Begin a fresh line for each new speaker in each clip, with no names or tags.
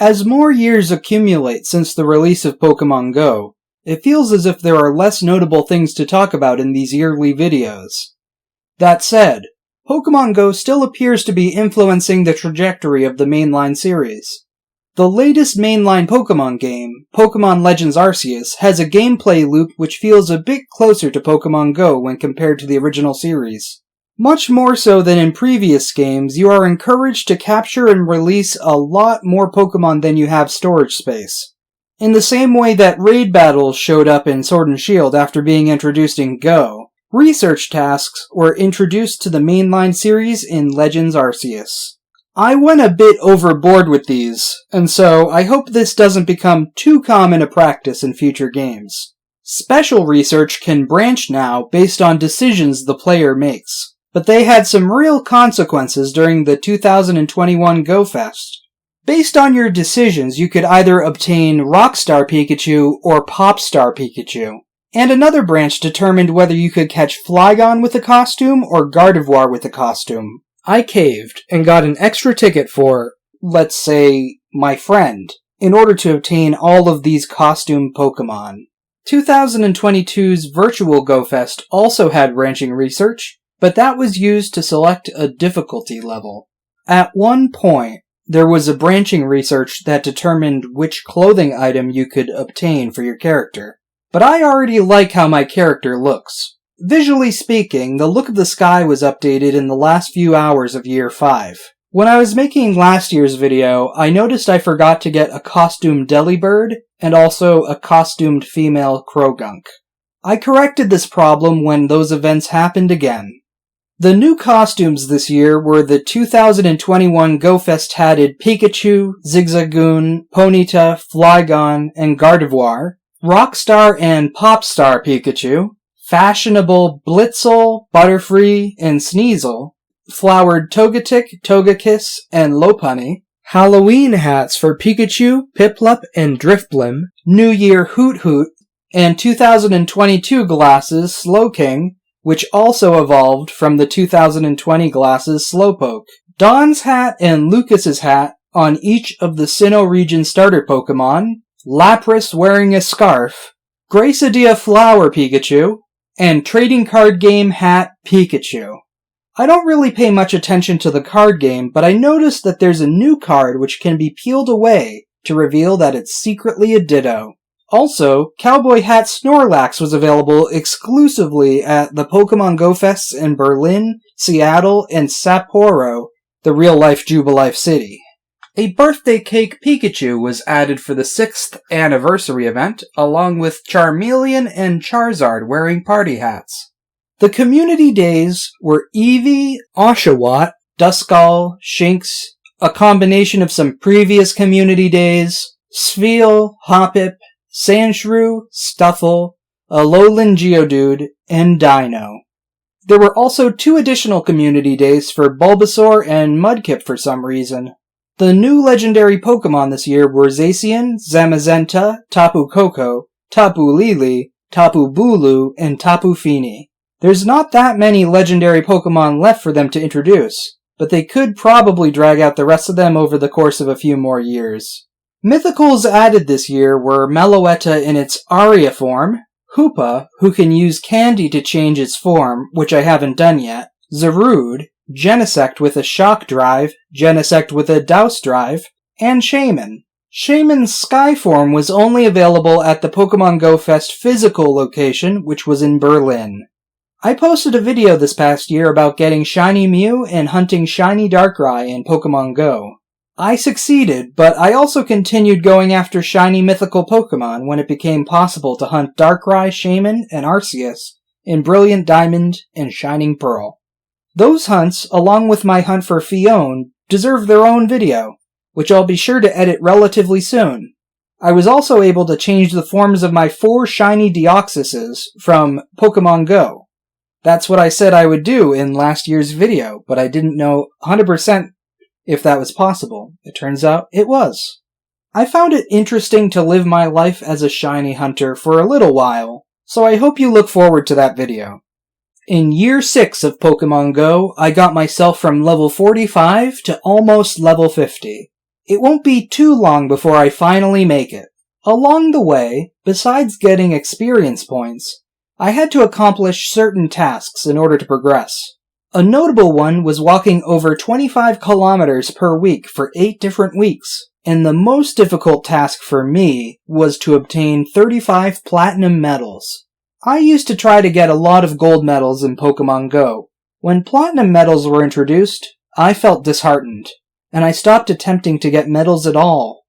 As more years accumulate since the release of Pokémon GO, it feels as if there are less notable things to talk about in these yearly videos. That said, Pokémon GO still appears to be influencing the trajectory of the mainline series. The latest mainline Pokémon game, Pokémon Legends Arceus, has a gameplay loop which feels a bit closer to Pokémon GO when compared to the original series. Much more so than in previous games, you are encouraged to capture and release a lot more Pokémon than you have storage space. In the same way that raid battles showed up in Sword and Shield after being introduced in GO, research tasks were introduced to the mainline series in Legends Arceus. I went a bit overboard with these, and so I hope this doesn't become too common a practice in future games. Special research can branch now based on decisions the player makes, but they had some real consequences during the 2021 GO Fest. Based on your decisions, you could either obtain Rockstar Pikachu or Popstar Pikachu, and another branch determined whether you could catch Flygon with a costume or Gardevoir with a costume. I caved and got an extra ticket for, let's say, my friend, in order to obtain all of these costume Pokémon. 2022's Virtual GO Fest also had branching research, but that was used to select a difficulty level. At one point, there was a branching research that determined which clothing item you could obtain for your character. But I already like how my character looks. Visually speaking, the look of the sky was updated in the last few hours of Year 5. When I was making last year's video, I noticed I forgot to get a costumed Delibird and also a costumed female Krogunk. I corrected this problem when those events happened again. The new costumes this year were the 2021 GO Fest hatted Pikachu, Zigzagoon, Ponyta, Flygon, and Gardevoir, Rockstar and Popstar Pikachu, fashionable Blitzel, Butterfree, and Sneasel, flowered Togetic, Togekiss, and Lopunny, Halloween hats for Pikachu, Piplup, and Drifblim, New Year Hoot Hoot, and 2022 glasses Slowking, which also evolved from the 2020 glasses Slowpoke. Dawn's hat and Lucas's hat on each of the Sinnoh region starter Pokémon, Lapras wearing a scarf, Gracidia Flower Pikachu, and Trading Card Game Hat Pikachu. I don't really pay much attention to the card game, but I noticed that there's a new card which can be peeled away to reveal that it's secretly a Ditto. Also, Cowboy Hat Snorlax was available exclusively at the Pokémon GO Fests in Berlin, Seattle, and Sapporo, the real-life Jubilife city. A birthday cake Pikachu was added for the 6th anniversary event, along with Charmeleon and Charizard wearing party hats. The community days were Eevee, Oshawott, Duskull, Shinx, a combination of some previous community days, Spheal, Hoppip, Sandshrew, Stuffle, Alolan Geodude, and Dino. There were also 2 additional community days for Bulbasaur and Mudkip for some reason. The new legendary Pokémon this year were Zacian, Zamazenta, Tapu Koko, Tapu Lele, Tapu Bulu, and Tapu Fini. There's not that many legendary Pokémon left for them to introduce, but they could probably drag out the rest of them over the course of a few more years. Mythicals added this year were Meloetta in its Aria form, Hoopa, who can use candy to change its form, which I haven't done yet, Zarude, Genesect with a Shock Drive, Genesect with a Douse Drive, and Shaman. Shaman's Sky form was only available at the Pokémon GO Fest physical location, which was in Berlin. I posted a video this past year about getting Shiny Mew and hunting Shiny Darkrai in Pokémon GO. I succeeded, but I also continued going after shiny mythical Pokémon when it became possible to hunt Darkrai, Shaman, and Arceus in Brilliant Diamond and Shining Pearl. Those hunts, along with my hunt for Fione, deserve their own video, which I'll be sure to edit relatively soon. I was also able to change the forms of my 4 shiny Deoxyses from Pokémon GO. That's what I said I would do in last year's video, but I didn't know 100% if that was possible. It turns out it was. I found it interesting to live my life as a shiny hunter for a little while, so I hope you look forward to that video. In Year 6 of Pokémon GO, I got myself from level 45 to almost level 50. It won't be too long before I finally make it. Along the way, besides getting experience points, I had to accomplish certain tasks in order to progress. A notable one was walking over 25 kilometers per week for 8 different weeks, and the most difficult task for me was to obtain 35 platinum medals. I used to try to get a lot of gold medals in Pokémon GO. When platinum medals were introduced, I felt disheartened, and I stopped attempting to get medals at all.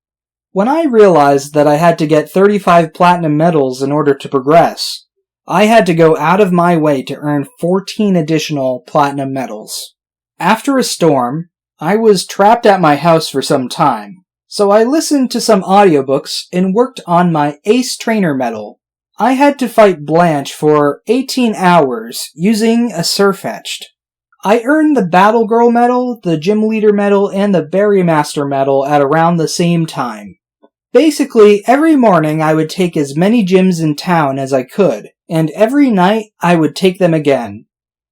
When I realized that I had to get 35 platinum medals in order to progress, I had to go out of my way to earn 14 additional platinum medals. After a storm, I was trapped at my house for some time, so I listened to some audiobooks and worked on my Ace Trainer medal. I had to fight Blanche for 18 hours using a Sirfetch'd. I earned the Battle Girl medal, the Gym Leader medal, and the Berry Master medal at around the same time. Basically, every morning I would take as many gyms in town as I could, and every night I would take them again.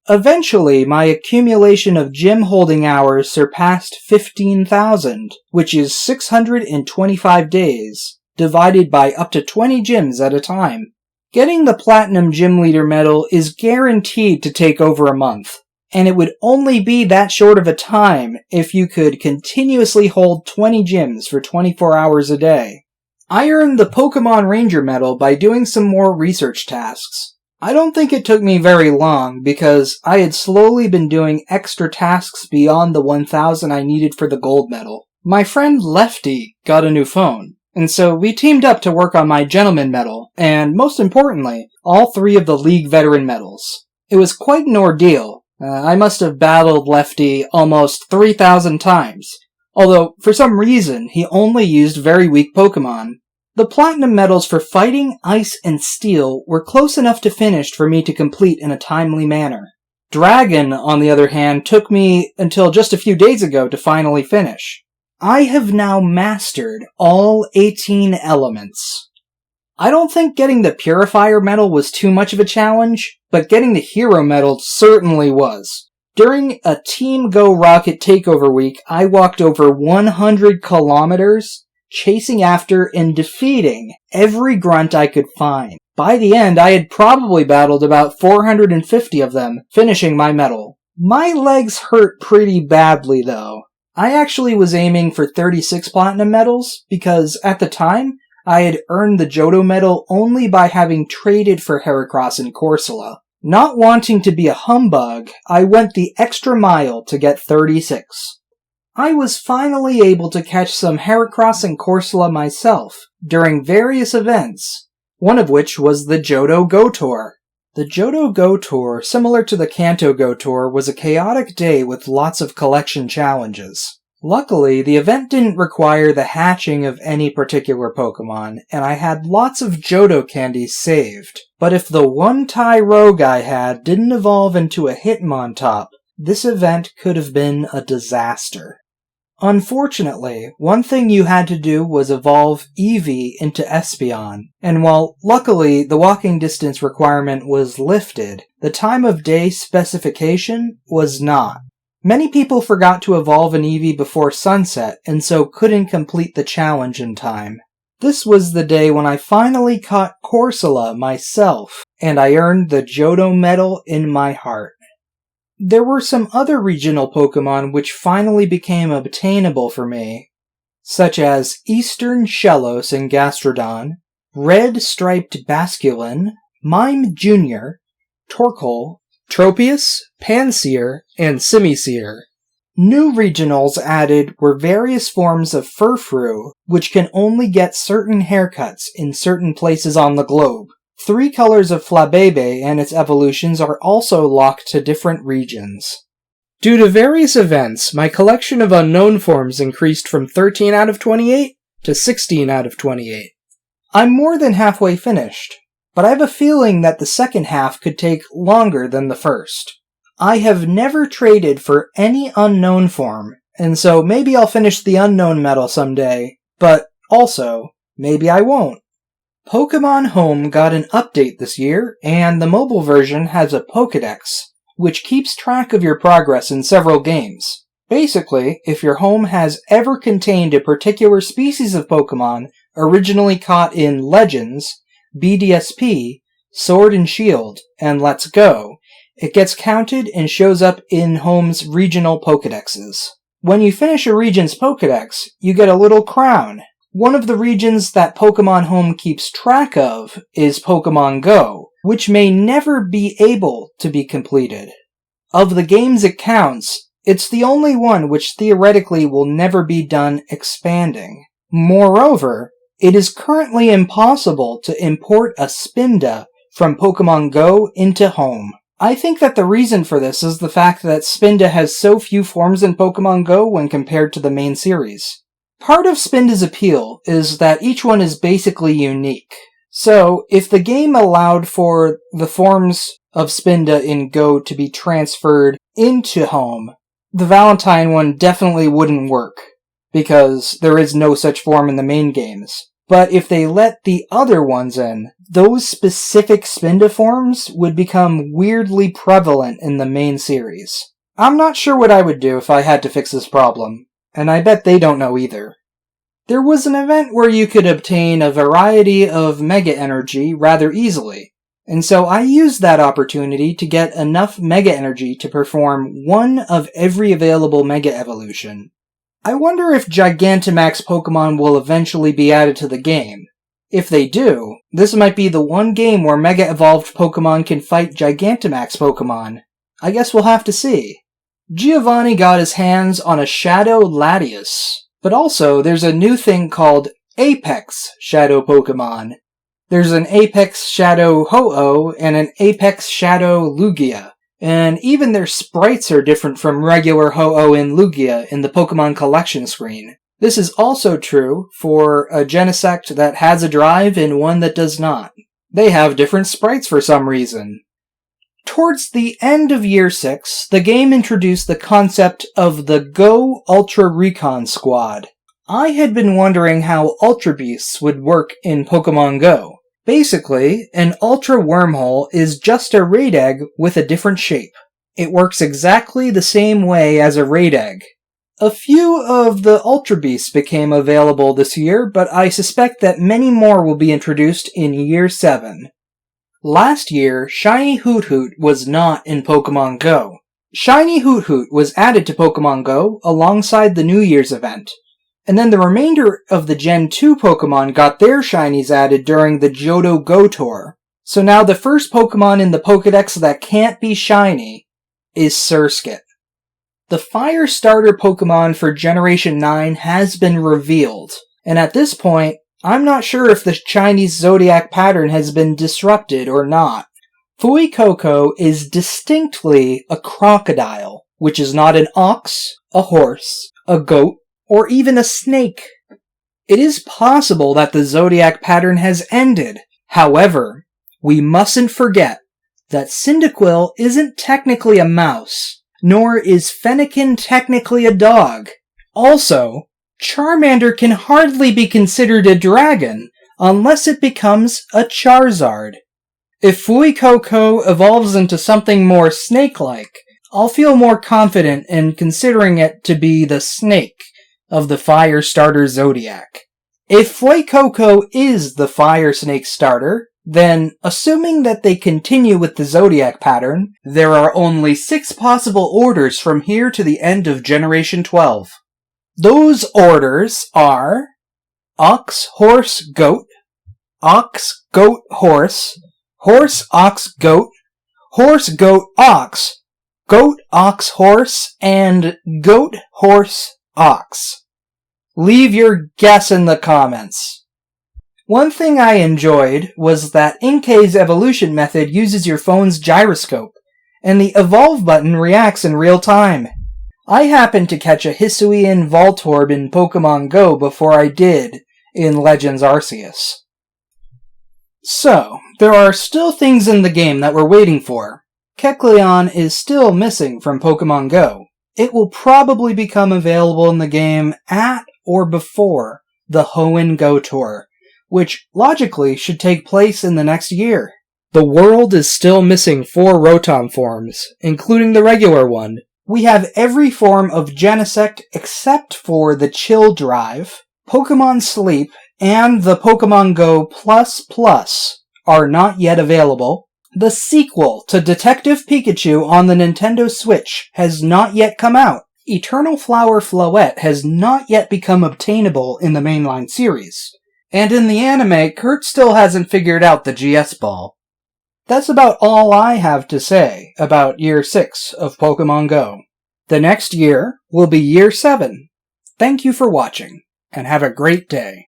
Eventually, my accumulation of gym holding hours surpassed 15,000, which is 625 days, divided by up to 20 gyms at a time. Getting the Platinum Gym Leader medal is guaranteed to take over a month, and it would only be that short of a time if you could continuously hold 20 gyms for 24 hours a day. I earned the Pokémon Ranger medal by doing some more research tasks. I don't think it took me very long because I had slowly been doing extra tasks beyond the 1,000 I needed for the gold medal. My friend Lefty got a new phone, and so we teamed up to work on my Gentleman medal, and most importantly, all 3 of the League Veteran medals. It was quite an ordeal. I must have battled Lefty almost 3,000 times, although for some reason he only used very weak Pokemon. The Platinum medals for Fighting, Ice, and Steel were close enough to finish for me to complete in a timely manner. Dragon, on the other hand, took me until just a few days ago to finally finish. I have now mastered all 18 elements. I don't think getting the Purifier medal was too much of a challenge, but getting the Hero medal certainly was. During a Team Go Rocket Takeover week, I walked over 100 kilometers, chasing after and defeating every grunt I could find. By the end, I had probably battled about 450 of them, finishing my medal. My legs hurt pretty badly, though. I actually was aiming for 36 platinum medals, because at the time, I had earned the Johto medal only by having traded for Heracross and Corsola. Not wanting to be a humbug, I went the extra mile to get 36. I was finally able to catch some Heracross and Corsola myself during various events, one of which was the Johto Go Tour. The Johto Go Tour, similar to the Kanto Go Tour, was a chaotic day with lots of collection challenges. Luckily, the event didn't require the hatching of any particular Pokemon, and I had lots of Johto candies saved. But if the one Tyrogue I had didn't evolve into a Hitmontop, this event could have been a disaster. Unfortunately, one thing you had to do was evolve Eevee into Espeon, and while luckily the walking distance requirement was lifted, the time of day specification was not. Many people forgot to evolve an Eevee before sunset, and so couldn't complete the challenge in time. This was the day when I finally caught Corsola myself, and I earned the Johto medal in my heart. There were some other regional Pokemon which finally became obtainable for me, such as Eastern Shellos and Gastrodon, Red Striped Basculin, Mime Jr., Torkoal, Tropius, Pansear, and Simisear. New regionals added were various forms of Furfrou, which can only get certain haircuts in certain places on the globe. 3 colors of Flabebe and its evolutions are also locked to different regions. Due to various events, my collection of unknown forms increased from 13 out of 28 to 16 out of 28. I'm more than halfway finished, but I have a feeling that the second half could take longer than the first. I have never traded for any unknown form, and so maybe I'll finish the unknown medal someday, but also, maybe I won't. Pokémon Home got an update this year, and the mobile version has a Pokédex, which keeps track of your progress in several games. Basically, if your home has ever contained a particular species of Pokemon originally caught in Legends, BDSP, Sword and Shield, and Let's Go, it gets counted and shows up in Home's regional Pokédexes. When you finish a region's Pokédex, you get a little crown. One of the regions that Pokemon Home keeps track of is Pokémon GO, which may never be able to be completed. Of the games it counts, it's the only one which theoretically will never be done expanding. Moreover, it is currently impossible to import a Spinda from Pokemon GO into Home. I think that the reason for this is the fact that Spinda has so few forms in Pokemon GO when compared to the main series. Part of Spinda's appeal is that each one is basically unique. So, if the game allowed for the forms of Spinda in GO to be transferred into Home, the Valentine one definitely wouldn't work, because there is no such form in the main games. But if they let the other ones in, those specific Spinda forms would become weirdly prevalent in the main series. I'm not sure what I would do if I had to fix this problem, and I bet they don't know either. There was an event where you could obtain a variety of Mega Energy rather easily, and so I used that opportunity to get enough Mega Energy to perform one of every available Mega Evolution. I wonder if Gigantamax Pokemon will eventually be added to the game. If they do, this might be the one game where Mega Evolved Pokemon can fight Gigantamax Pokemon. I guess we'll have to see. Giovanni got his hands on a Shadow Latias, but also there's a new thing called Apex Shadow Pokemon. There's an Apex Shadow Ho-Oh and an Apex Shadow Lugia. And even their sprites are different from regular Ho-Oh and Lugia in the Pokemon collection screen. This is also true for a Genesect that has a drive and one that does not. They have different sprites for some reason. Towards the end of Year 6, the game introduced the concept of the GO Ultra Recon Squad. I had been wondering how Ultra Beasts would work in Pokemon GO. Basically, an Ultra Wormhole is just a raid egg with a different shape. It works exactly the same way as a raid egg. A few of the Ultra Beasts became available this year, but I suspect that many more will be introduced in Year 7. Last year, Shiny Hoothoot was not in Pokemon GO. Shiny Hoothoot was added to Pokemon GO alongside the New Year's event. And then the remainder of the Gen 2 Pokemon got their shinies added during the Johto Go Tour. So now the first Pokemon in the Pokédex that can't be shiny is Surskit. The Fire Starter Pokemon for Generation 9 has been revealed, and at this point, I'm not sure if the Chinese zodiac pattern has been disrupted or not. Fuecoco is distinctly a crocodile, which is not an ox, a horse, a goat, or even a snake. It is possible that the zodiac pattern has ended. However, we mustn't forget that Cyndaquil isn't technically a mouse, nor is Fennekin technically a dog. Also, Charmander can hardly be considered a dragon unless it becomes a Charizard. If Fuecoco evolves into something more snake-like, I'll feel more confident in considering it to be the snake of the Fire Starter Zodiac. If Fuecoco is the Fire Snake starter, then, assuming that they continue with the Zodiac pattern, there are only 6 possible orders from here to the end of Generation 12. Those orders are Ox, Horse, Goat, Ox, Goat, Horse, Horse, Ox, Goat, Horse, Goat, Ox, Goat, Ox, Horse, and Goat, Horse, Ox. Leave your guess in the comments. One thing I enjoyed was that Inkay's evolution method uses your phone's gyroscope, and the evolve button reacts in real time. I happened to catch a Hisuian Voltorb in Pokemon GO before I did in Legends Arceus. So, there are still things in the game that we're waiting for. Kecleon is still missing from Pokemon GO. It will probably become available in the game at or before the Hoenn Go Tour, which logically should take place in the next year. The world is still missing 4 Rotom forms, including the regular one, We have every form of Genesect except for the Chill Drive, Pokemon Sleep, and the Pokemon GO Plus are not yet available. The sequel to Detective Pikachu on the Nintendo Switch has not yet come out. Eternal Flower Floette has not yet become obtainable in the mainline series. And in the anime, Kurt still hasn't figured out the GS Ball. That's about all I have to say about Year 6 of Pokemon GO. The next year will be Year 7. Thank you for watching, and have a great day.